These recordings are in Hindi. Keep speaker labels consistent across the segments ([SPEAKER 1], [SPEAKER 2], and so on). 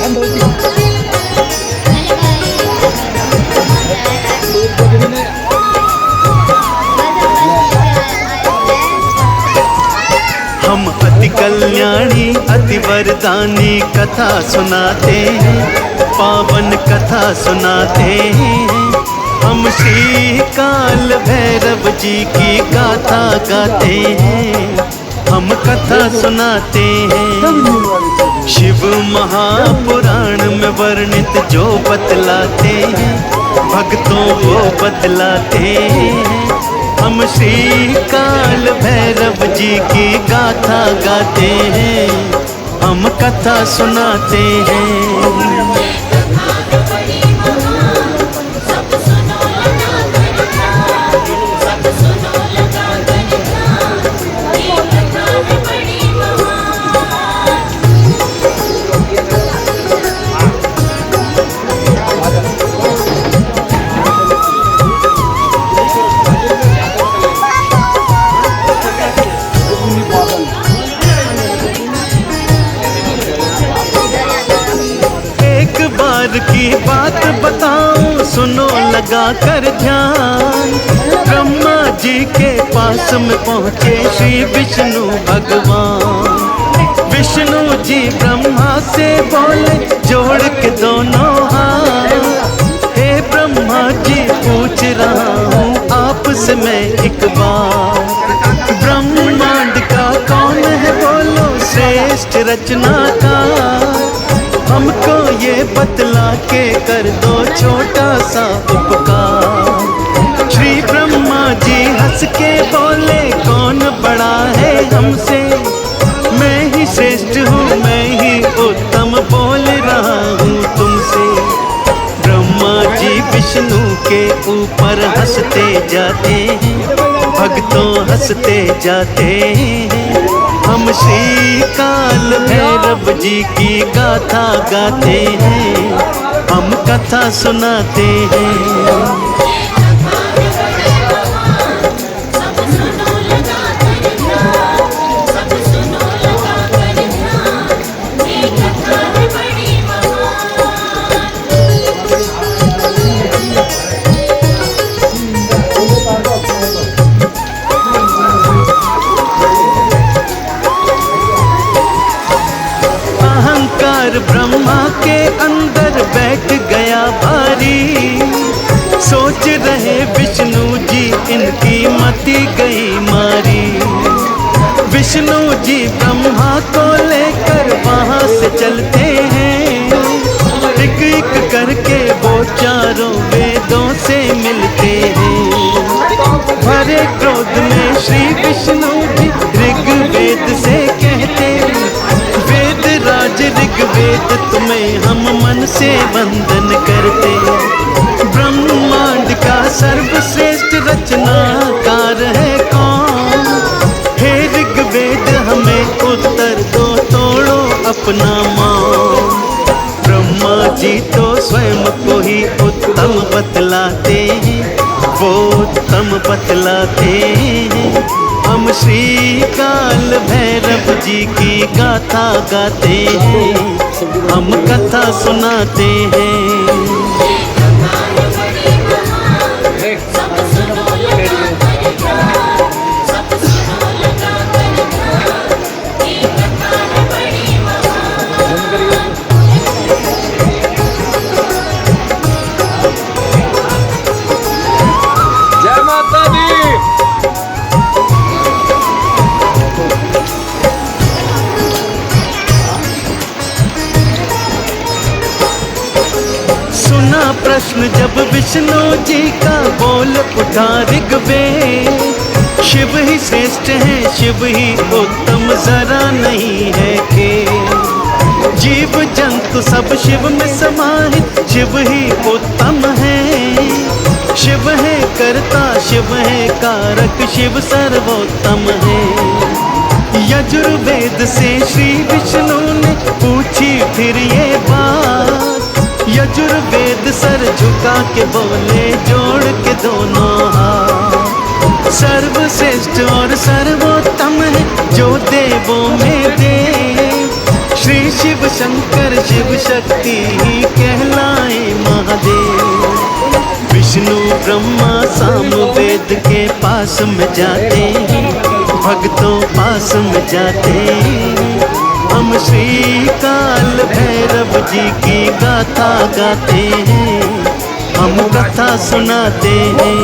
[SPEAKER 1] हम अति कल्याणी अति वरदानी कथा सुनाते हैं, पावन कथा सुनाते हैं। हम श्री काल भैरव जी की गाथा गाते हैं, हम कथा सुनाते हैं। शिव महापुराण में वर्णित जो बतलाते हैं, भक्तों को बतलाते हैं। हम श्री काल भैरव जी की गाथा गाते हैं, हम कथा सुनाते हैं। की बात बताऊं सुनो लगा कर ध्यान। ब्रह्मा जी के पास में पहुँचे श्री विष्णु भगवान। विष्णु जी ब्रह्मा से बोले जोड़ के दोनों हाथ, हे ब्रह्मा जी पूछ रहा हूँ आपसे मैं एक बात। ब्रह्मांड का कौन है बोलो श्रेष्ठ रचनाकार, हमको ये बतला के कर दो छोटा सा उपकार। श्री ब्रह्मा जी हंस के बोले कौन बड़ा है हमसे, मैं ही श्रेष्ठ हूँ मैं ही उत्तम बोल रहा हूँ तुमसे। ब्रह्मा जी विष्णु के ऊपर हंसते जाते हैं, भक्तों हंसते जाते हैं। हम श्री काल भैरव जी की गाथा गाते हैं, हम कथा सुनाते हैं। ब्रह्मा के अंदर बैठ गया भारी, सोच रहे विष्णु जी इनकी मति गई मारी। विष्णु जी ब्रह्मा को लेकर वहाँ से चलते हैं, एक एक करके वो चारों वेदों से मिलते हैं। भरे क्रोध में श्री विष्णु जी ऋग्वेद से कहते, वेद राज ऋग्वेद तुम्हें हम मन से वंदन करते। ब्रह्मांड का सर्वश्रेष्ठ रचनाकार है कौन, हे ऋग्वेद हमें उत्तर दो तोड़ो अपना मौन। ब्रह्मा जी तो स्वयं को ही उत्तम बतलाते हैं, वो उत्तम बतलाते हैं। हम श्री काल भैरव जी की गाथा गाते हैं, हम कथा सुनाते हैं।
[SPEAKER 2] जय माता दी।
[SPEAKER 1] प्रश्न जब विष्णु जी का बोल उठा ऋग्वेद, शिव ही श्रेष्ठ है शिव ही उत्तम जरा नहीं है के। जीव जंतु सब शिव में समाहित, शिव ही उत्तम है। शिव है कर्ता शिव है कारक, शिव सर्वोत्तम है। यजुर्वेद से श्री विष्णु ने पूछी फिर ये बात, यजुर्वेद सर झुका के बोले जोड़ के दोनों हाथ। सर्वश्रेष्ठ और सर्वोत्तम है जो देवों में देव, श्री शिव शंकर शिव शक्ति ही कहलाए महादेव। विष्णु ब्रह्मा साम वेद के पास में जाते हैं, भक्तों पास में जाते हैं। हम श्री काल भैरव जी की गाथा गाते हैं, हम कथा सुनाते हैं।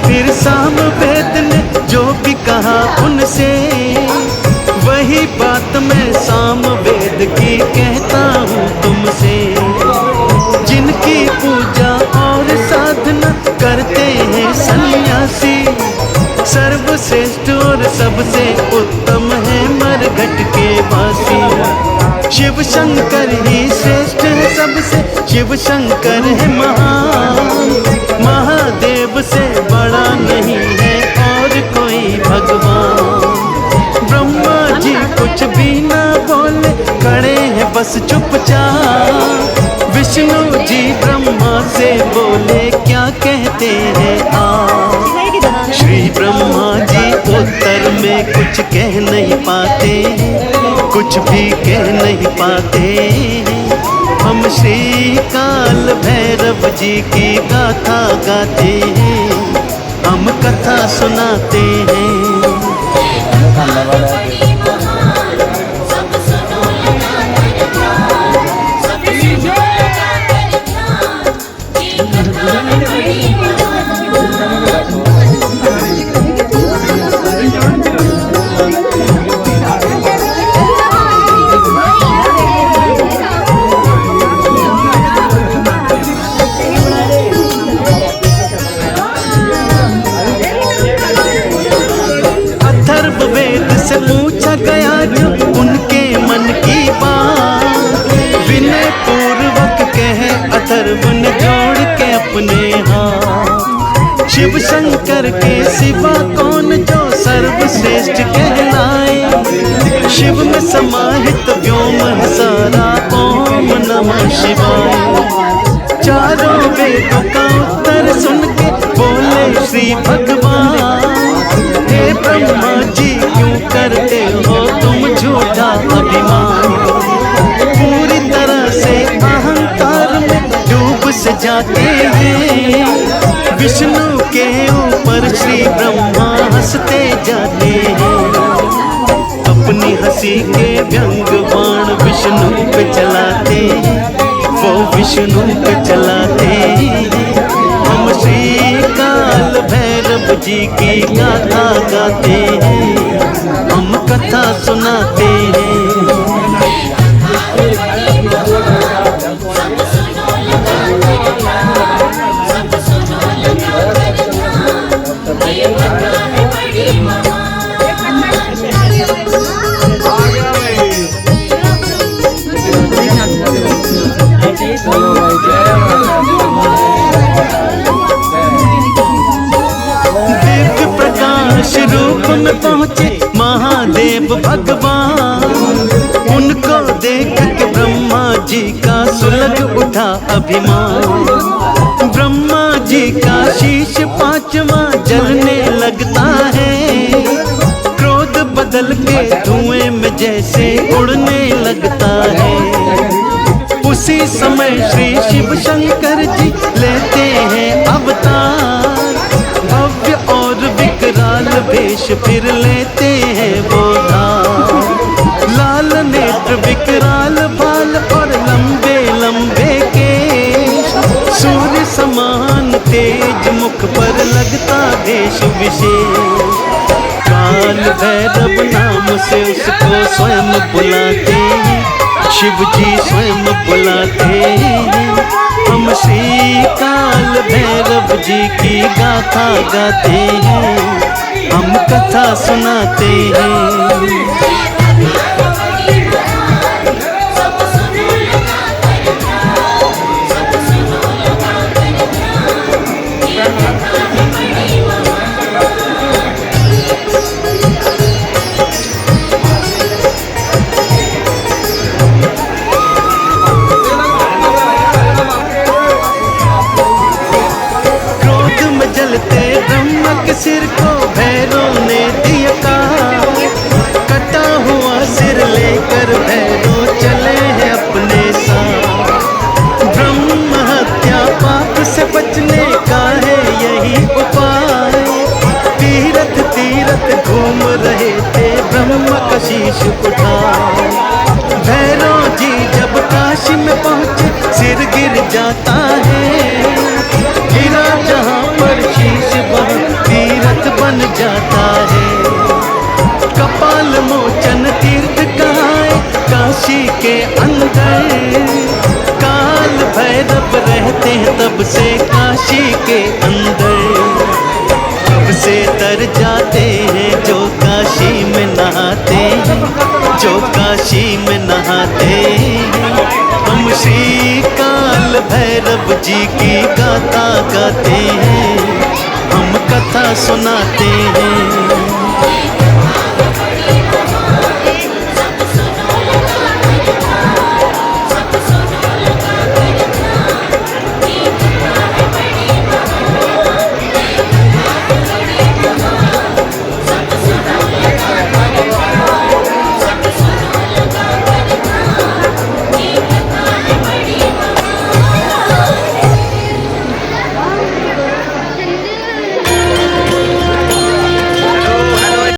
[SPEAKER 1] फिर साम वेद ने जो भी कहा उनसे, वही बात मैं साम वेद की कहता हूँ तुमसे। जिनकी पूजा और साधना करते हैं सन्यासी, सर्वश्रेष्ठ और सबसे उत्तम है मरघट के वासी। शिव शंकर ही श्रेष्ठ है सबसे, शिव शंकर है महान। महादेव से बड़ा नहीं है और कोई भगवान। ब्रह्मा जी कुछ भी ना बोले, खड़े हैं बस चुपचाप। विष्णु जी ब्रह्मा से बोले क्या कहते हैं आप। श्री ब्रह्मा जी उत्तर में कुछ कह नहीं पाते, कुछ भी कह नहीं पाते। हम श्री काल भैरव जी की गाथा गाते हैं, हम कथा सुनाते हैं। पूछा गया जो उनके मन की बात, विनय पूर्वक कहे अथर्व ने जोड़ के अपने हाथ। शिव शंकर के सिवा कौन जो सर्वश्रेष्ठ कहलाए। शिव में समाहित व्योम है सारा, ओम नमः शिवाय। चारों वेदों का उत्तर सुन के बोले श्री भगवान, हे ब्रह्मा जी क्यों करते हो तुम झूठा अभिमान। पूरी तरह से अहंकार में डूब से जाते हैं, विष्णु के ऊपर श्री ब्रह्मा हंसते जाते हैं। अपनी हंसी के व्यंग बाण विष्णु पे चलाते, वो विष्णु पे चलाते। हम श्री काल भैरव जी की गाथा गाते हैं, हम कथा सुनाते हैं। रूप में पहुँचे महादेव भगवान, उनको देख के ब्रह्मा जी का सुलग उठा अभिमान। ब्रह्मा जी का शीश पांचवा जलने लगता है, क्रोध बदल के धुएं में जैसे उड़ने लगता है। उसी समय श्री शिव शंकर जी लेते हैं अवतार, भव्य और विकराल वेश फिर लेते हैं वो धार। लाल नेत्र विकराल बाल और लंबे लंबे केश, सूर्य समान तेज मुख पर लगता भेष विशेष। काल भैरव नाम से उसको स्वयं बुलाते हैं, शिव जी स्वयं बुलाते हैं। हम श्री काल भैरव जी की गाथा गाते हैं, हम कथा सुनाते हैं। शीश उठाए। भैरव जी जब काशी में पहुँचे सिर गिर जाता है, गिरा जहाँ पर शीश वहाँ तीर्थ बन जाता है। कपाल मोचन तीर्थ कहाए काशी के अंदर, काल भैरव रहते हैं तब से काशी के अंदर। तब से तर जाते हैं जो काशी में नहाते हैं, जो काशी में नहाते हैं। हम श्री काल भैरव जी की गाथा गाते हैं, हम कथा सुनाते हैं।